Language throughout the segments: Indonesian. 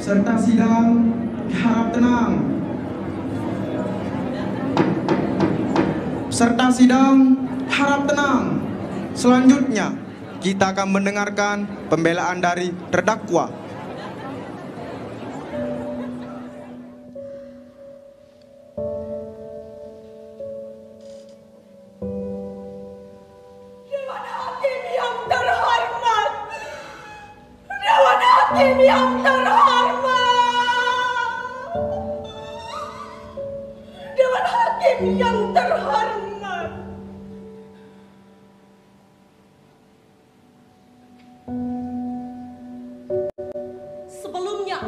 Serta sidang harap tenang. Serta sidang harap tenang. Selanjutnya, kita akan mendengarkan pembelaan dari terdakwa. Dewan Hakim yang terhormat. Dewan Hakim yang terhormat. Dewan Hakim yang terhormat. Sebelumnya,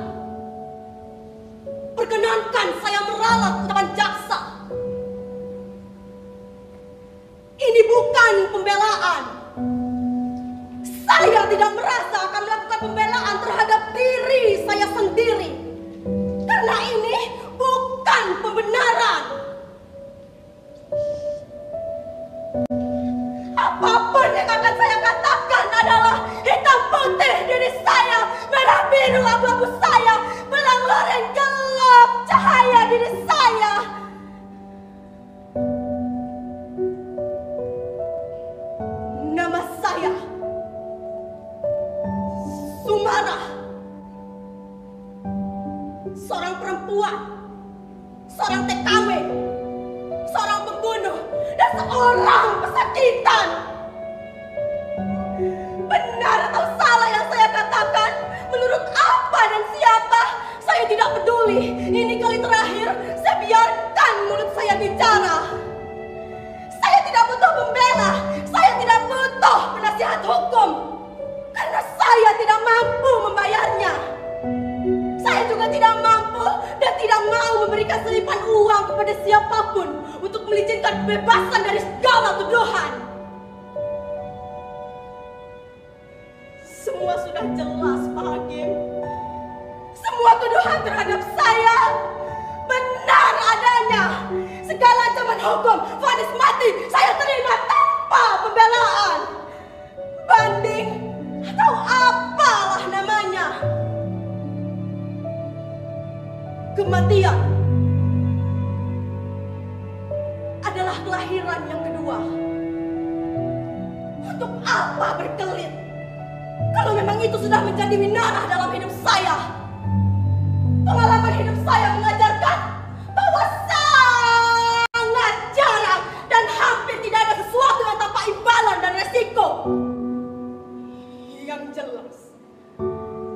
perkenankan saya meralat ucapan jaksa. Ini bukan pembelaan. Saya tidak merasa akan melakukan pembelaan terhadap diri saya sendiri. Karena ini bukan pembenaran. Apapun yang akan saya katakan adalah hitam putih diri saya, merah biru abu-abu saya, belang loreng gelap cahaya diri saya. Nama saya Sumara, seorang perempuan, seorang TKW, seorang pembunuh, dan seorang pesakitan. Benar atau salah yang saya katakan, menurut apa dan siapa, saya tidak peduli. Ini kali terakhir, saya biarkan mulut saya bicara. Saya tidak butuh pembela, saya tidak butuh penasihat hukum, karena saya tidak mampu membayarnya. Saya juga tidak mampu dan tidak mau memberikan selipan uang kepada siapapun untuk melicinkan kebebasan dari segala tuduhan. Semua sudah jelas, Pak Hakim. Semua tuduhan terhadap saya benar adanya. Segala ancaman hukum, vonis mati, saya terima tanpa pembelaan, banding atau apalah namanya. Kematian adalah kelahiran yang kedua. Untuk apa berkelit kalau memang itu sudah menjadi minarah dalam hidup saya? Pengalaman hidup saya mengajarkan bahwa sangat jarang dan hampir tidak ada sesuatu yang tanpa imbalan dan resiko. Yang jelas,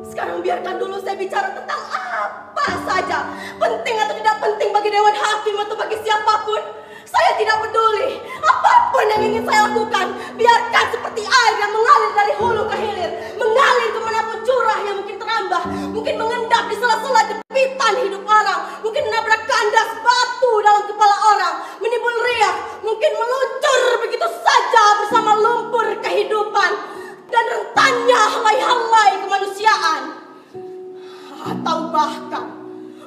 sekarang biarkan dulu saya bicara tentang apa saja, penting atau tidak penting bagi Dewan Hakim atau bagi siapapun. Saya tidak peduli. Apapun yang ingin saya lakukan, biarkan seperti air yang mengalir dari hulu ke hilir, mengalir kemanapun curah yang mungkin terambah, mungkin mengendap di sela-sela jepitan hidup orang, mungkin menabrak kandas batu dalam kepala orang, menimbul riak, mungkin meluncur begitu saja bersama lumpur kehidupan dan rentannya helai-helai kemanusiaan, atau bahkan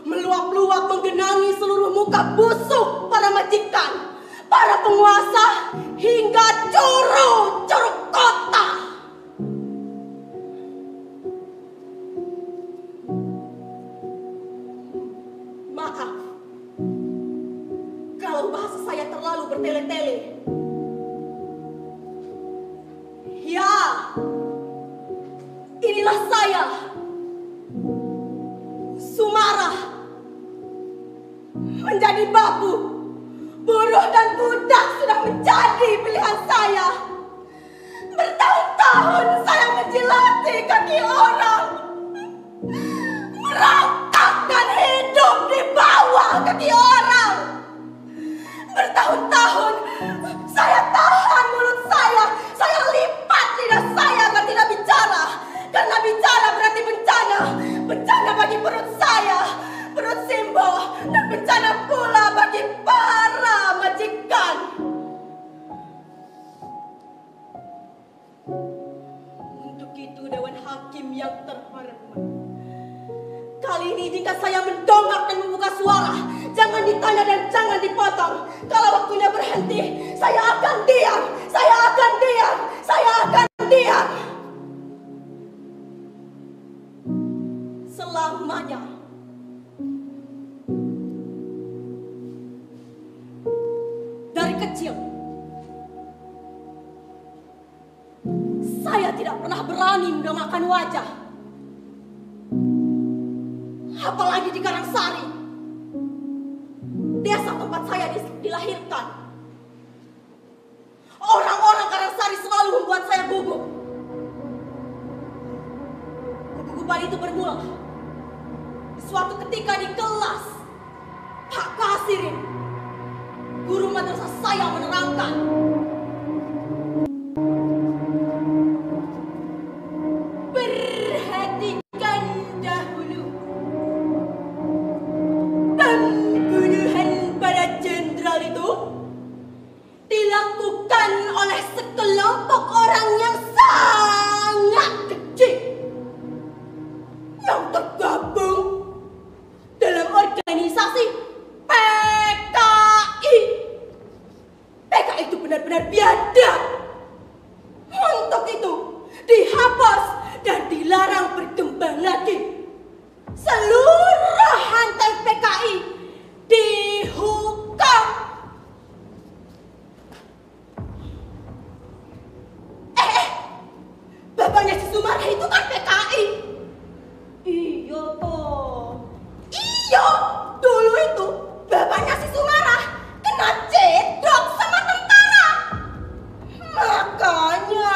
meluap-luap menggenangi seluruh muka busuk para majikan, para penguasa, hingga curug kota. Maaf kalau bahasa saya terlalu bertele-tele. Ya, inilah saya, Sumara. Menjadi babu, buruh dan budak sudah menjadi pilihan saya. Bertahun-tahun saya menjilati kaki orang, merangkakkan hidup di bawah kaki orang. Bertahun-tahun saya tahan mulut saya lipat lidah saya agar tidak bicara. Karena bicara berarti bencana, bencana bagi perut saya, perut Simbo, dan bencana pula bagi para majikan. Untuk itu Dewan Hakim yang terhormat, kali ini jika saya mendongak dan membuka suara, jangan ditanya dan jangan dipotong. Kalau waktunya berhenti, saya akan diam, saya akan diam, saya akan diam. Selamanya kecil. Saya tidak pernah berani menamakan wajah. Apalagi di Karangsari, desa tempat saya dilahirkan. Orang-orang Karangsari selalu membuat saya gugup. Kegugupan itu bermula suatu ketika di kelas Pak Kasirin, guru madrasah saya, menerangkan perhatikan dahulu pembunuhan pada jenderal itu dilakukan oleh sekelompok orang yang sangat kecil yang tergabung dalam organisasi PKI. PKI itu benar-benar biadab. Untuk itu dihapus dan dilarang berkembang lagi. Seluruh hantai PKI dihukum. Bapaknya si Sumarah itu kan PKI. Iya toh. Iya, dulu itu bapaknya si Sumarah kena cedok sama tentara. Makanya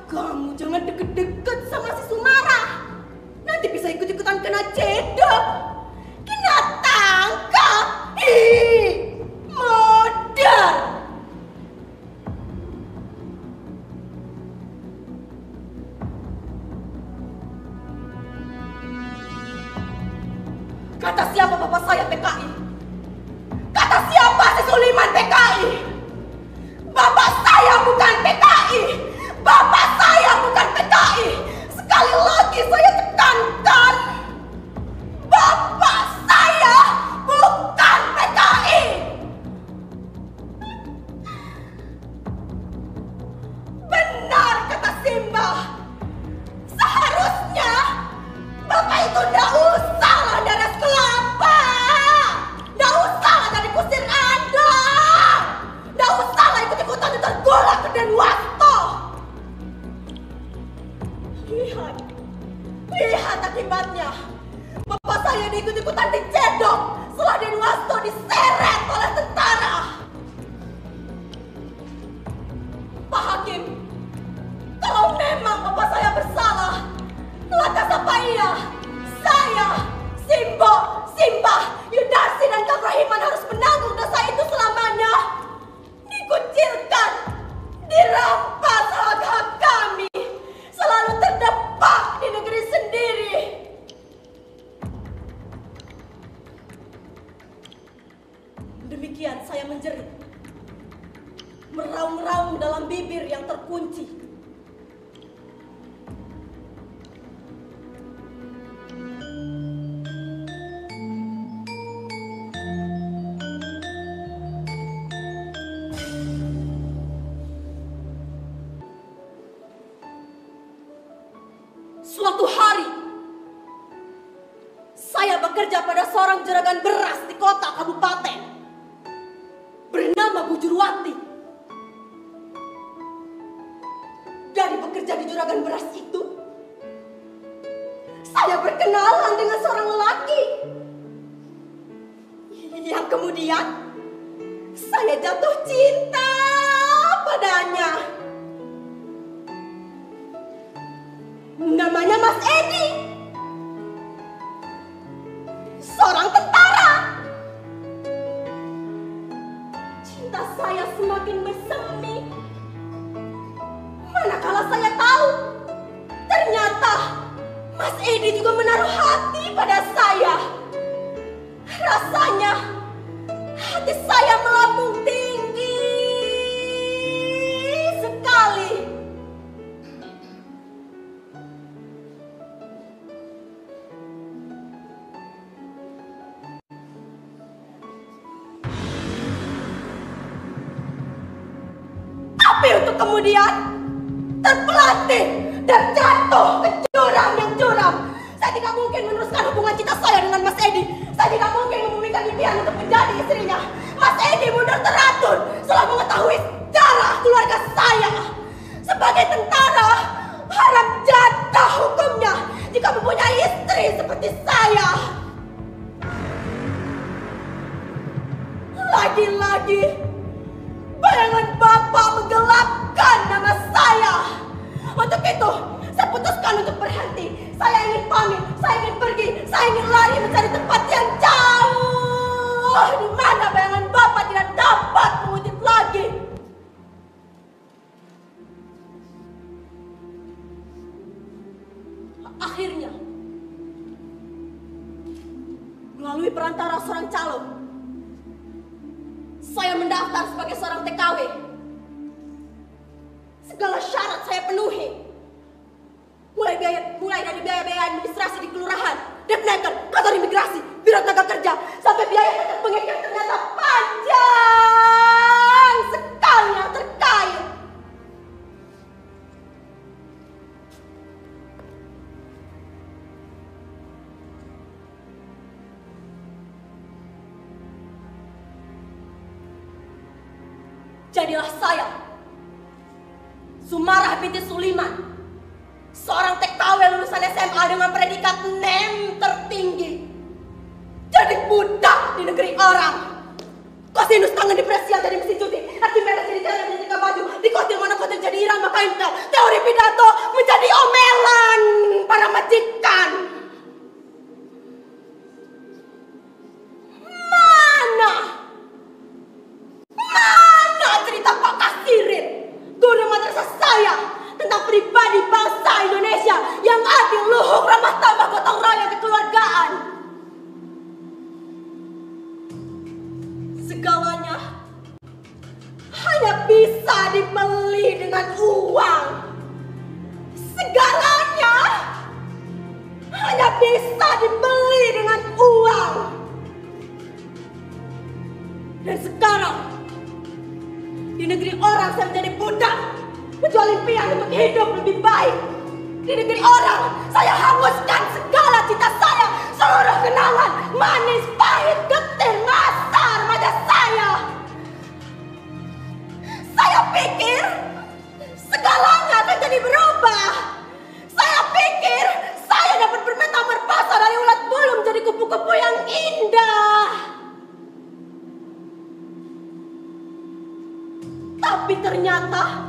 kamu jangan deket-deket sama si Sumarah. Nanti bisa ikut-ikutan kena cedok, kena tangkap. Ih, modal. Kata siapa bapak saya PKI? Kata siapa si Suliman PKI? Bapak saya bukan PKI. Bapak saya bukan PKI. Sekali lagi saya tekankan, bapak saya bukan PKI. Benar kata Simba. Seharusnya bapak itu nggak usah lah daras kelapa, nggak usah lah dari kusir Anda, nggak usah lah ikut-ikutan tergolak ke Denwasto. Lihat akibatnya. Bapak saya diikut-ikutan dicedok setelah Denwasto diseret oleh tentara. Pak Hakim, kalau memang bapak saya bersalah, lantas apa iya saya, Simba, Yudasi dan Kang Rahiman harus menanggung dosa itu selamanya? Dikucilkan, dirampas hak-hak kami, selalu terdepak di negeri sendiri. Demikian saya menjerit, meraung-raung dalam bibir yang terkunci. Suatu hari, saya bekerja pada seorang juragan beras di kota kabupaten bernama Bu Jurwati. Dari bekerja di juragan beras itu, saya berkenalan dengan seorang lelaki yang kemudian saya jatuh cinta padanya. Namanya Mas Edi, seorang tentara. Cinta saya semakin bersemi, manakala saya tahu ternyata Mas Edi juga menaruh hati pada saya. Rasanya hati saya melambung tinggi sekali. Tapi untuk kemudian terpelanting dan jatuh ke jurang yang curam. Saya tidak mungkin meneruskan hubungan cinta saya dengan Mas Edi. Saya tidak mungkin membumikan impian untuk menjadi istrinya. Mas Edi mundur teratur setelah mengetahui Sebagai tentara, haram jatah hukumnya jika mempunyai istri seperti saya. Lagi-lagi, bayangan Bapak menggelapkan nama saya. Untuk itu, saya putuskan untuk berhenti. Saya ingin pamit, saya ingin pergi, saya ingin lari mencari tempat yang jauh, di mana bayangan Bapak tidak dapat mengutip lagi. Akhirnya, melalui perantara seorang calon, saya mendaftar sebagai seorang TKW. Segala syarat saya penuhi. Mulai dari biaya-biaya administrasi di kelurahan, Depnaker, kantor imigrasi, biro tenaga kerja, sampai biaya paket pengek yang ternyata panjang sekali yang terkait. Jadilah saya, Sumarah binti Suliman, seorang TKW lulusan SMA dengan predikat NEM tertinggi. Jadi budak di negeri orang. Kosinus tangan di presial jadi mesin cuti, Archimedes jadi jalan menyetrika baju, di kotil monokotil jadi irama kaintel, teori pidato menjadi omelan para majikan. Mana cerita Pak Kasirin, guru madrasah saya, tentang pribadi bangsa Indonesia yang adil, luhur, ramah tamah, gotong royong, kekeluargaan. Segalanya hanya bisa dibeli dengan uang. Segalanya hanya bisa dibeli dengan uang. Dan sekarang di negeri orang saya menjadi budak, menjual impian untuk hidup lebih baik. Di negeri orang, saya hanguskan segala cita saya, seluruh kenangan, manis, pahit, getir, masa remaja saya. Saya pikir segalanya akan jadi berubah. Saya pikir saya dapat bermetamorfosa dari ulat bulu menjadi kupu-kupu yang indah. Tapi ternyata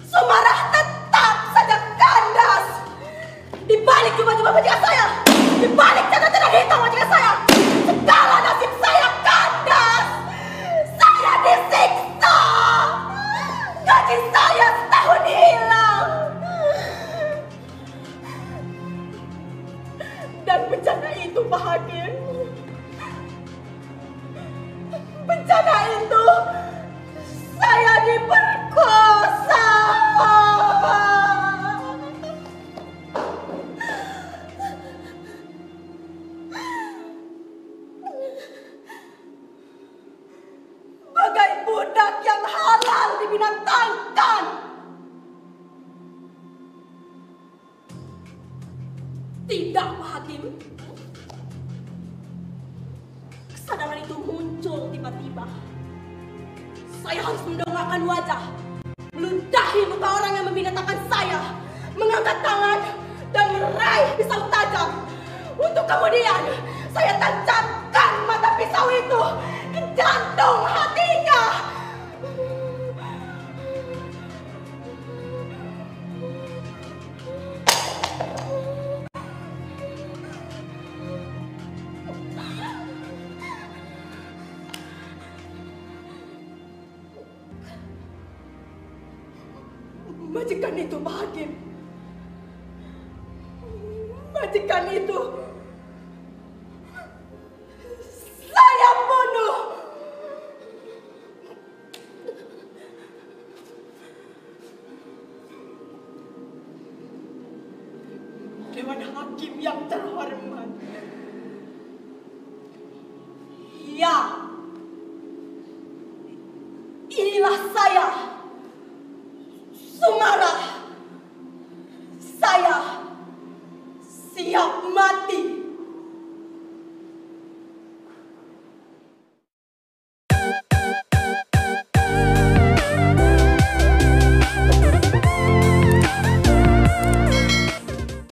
Sumarah tetap saja kandas. Di balik jubah-jubah majikan saya, di balik cadar-cadar hitam majikan saya, segala nasib saya kandas. Saya disiksa. Gaji saya setahun hilang. Dan bencana itu, Pak Hakim, bencana itu saya diperkosa. Bagai budak yang halal dibinatangkan. Tidak, Pak Hakim. Kesadaran itu muncul tiba-tiba. Saya harus mendongakkan wajah, meludahi muka orang yang membinatangan saya, mengangkat tangan dan meraih pisau tajam. Untuk kemudian saya tancapkan mata pisau itu ke jantung hatinya. Majikan itu, Pak Hakim. Majikan itu saya bunuh. Dewan Hakim yang terhormat. Ya, inilah saya, Sumarah. Saya siap mati